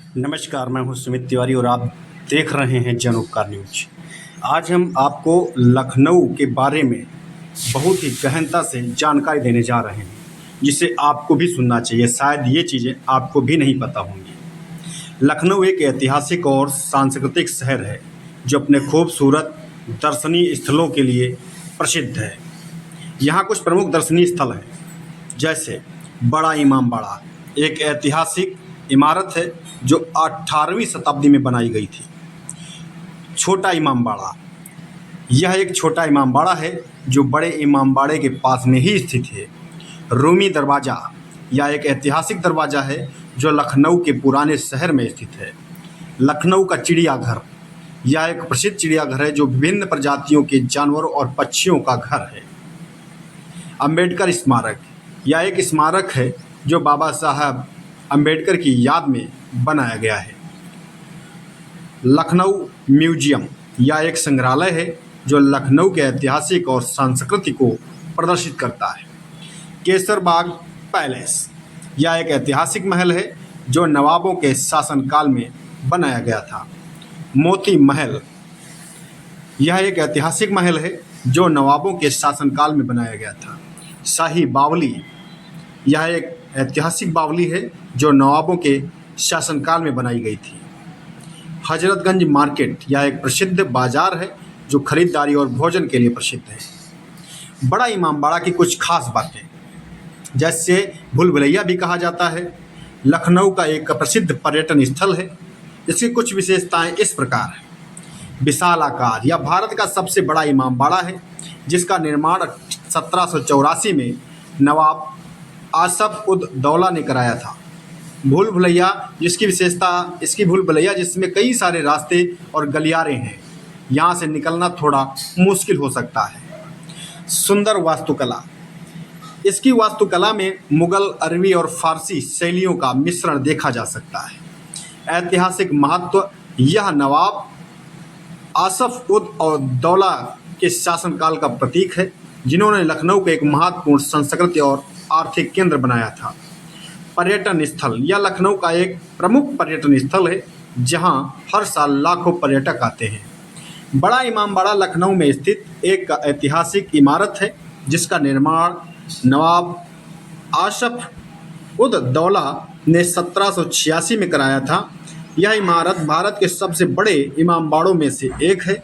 नमस्कार, मैं हूं सुमित तिवारी और आप देख रहे हैं जनउपकार न्यूज। आज हम आपको लखनऊ के बारे में बहुत ही गहनता से जानकारी देने जा रहे हैं, जिसे आपको भी सुनना चाहिए। शायद ये चीज़ें आपको भी नहीं पता होंगी। लखनऊ एक ऐतिहासिक और सांस्कृतिक शहर है जो अपने खूबसूरत दर्शनीय स्थलों के लिए प्रसिद्ध है। यहाँ कुछ प्रमुख दर्शनीय स्थल हैं, जैसे बड़ा इमाम बाड़ा, एक ऐतिहासिक इमारत है जो 18वीं शताब्दी में बनाई गई थी। छोटा इमाम बाड़ा, यह एक छोटा इमाम बाड़ा है जो बड़े इमाम बाड़े के पास में ही स्थित है। रूमी दरवाज़ा, यह एक ऐतिहासिक दरवाज़ा है जो लखनऊ के पुराने शहर में स्थित है। लखनऊ का चिड़ियाघर, यह एक प्रसिद्ध चिड़ियाघर है जो विभिन्न प्रजातियों के जानवरों और पक्षियों का घर है। अम्बेडकर स्मारक, यह एक स्मारक है जो बाबा साहब अम्बेडकर की याद में बनाया गया है। लखनऊ म्यूजियम, यह एक संग्रहालय है जो लखनऊ के ऐतिहासिक और संस्कृति को प्रदर्शित करता है। केसरबाग पैलेस, यह एक ऐतिहासिक महल है जो नवाबों के शासनकाल में बनाया गया था। मोती महल, यह एक ऐतिहासिक महल है जो नवाबों के शासनकाल में बनाया गया था। शाही बावली, यह एक ऐतिहासिक बावली है जो नवाबों के शासनकाल में बनाई गई थी। हजरतगंज मार्केट, यह एक प्रसिद्ध बाजार है जो खरीदारी और भोजन के लिए प्रसिद्ध है। बड़ा इमाम बाड़ा की कुछ खास बातें, जैसे भूल भुलैया भी कहा जाता है। लखनऊ का एक प्रसिद्ध पर्यटन स्थल है। इसकी कुछ विशेषताएं इस प्रकार हैं। विशाल आकार, यह भारत का सबसे बड़ा इमाम बाड़ा है जिसका निर्माण 1784 में नवाब आसफ उद दौला ने कराया था। भूल भुलैया, जिसकी विशेषता इसकी भूल भुलैया जिसमें कई सारे रास्ते और गलियारे हैं, यहाँ से निकलना थोड़ा मुश्किल हो सकता है। सुंदर वास्तुकला, इसकी वास्तुकला में मुगल, अरबी और फारसी शैलियों का मिश्रण देखा जा सकता है। ऐतिहासिक महत्व, यह नवाब आसफ उद दौला के शासनकाल का प्रतीक है जिन्होंने लखनऊ को एक महत्वपूर्ण संस्कृति और आर्थिक केंद्र बनाया था। पर्यटन स्थल, यह लखनऊ का एक प्रमुख पर्यटन स्थल है जहां हर साल लाखों पर्यटक आते हैं। बड़ा इमाम बाड़ा लखनऊ में स्थित एक ऐतिहासिक इमारत है जिसका निर्माण नवाब आसफ उद दौला ने 1786 में कराया था। यह इमारत भारत के सबसे बड़े इमाम बाड़ों में से एक है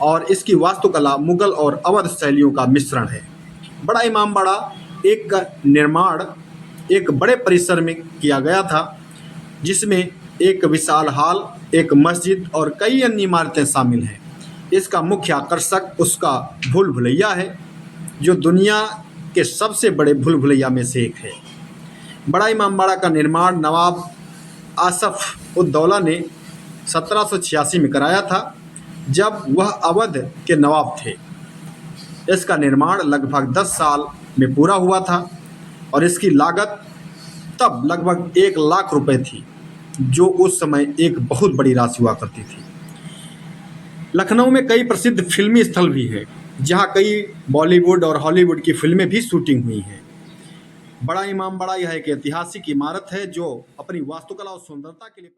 और इसकी वास्तुकला मुगल और अवध शैलियों का मिश्रण है। बड़ा इमाम बाड़ा एक निर्माण एक बड़े परिसर में किया गया था जिसमें एक विशाल हॉल, एक मस्जिद और कई अन्य इमारतें शामिल हैं। इसका मुख्य आकर्षक उसका भूल भुलैया है जो दुनिया के सबसे बड़े भूल भुलैया में से एक है। बड़ा इमाम बाड़ा का निर्माण नवाब आसफ उद दौला ने 1786 में कराया था जब वह अवध के नवाब थे। इसका निर्माण लगभग 10 साल में पूरा हुआ था और इसकी लागत तब लगभग 1 लाख रुपए थी, जो उस समय एक बहुत बड़ी राशि हुआ करती थी। लखनऊ में कई प्रसिद्ध फिल्मी स्थल भी हैं, जहां कई बॉलीवुड और हॉलीवुड की फिल्में भी शूटिंग हुई हैं। बड़ा इमाम बाड़ा यह एक ऐतिहासिक इमारत है जो अपनी वास्तुकला और सुंदरता के लिए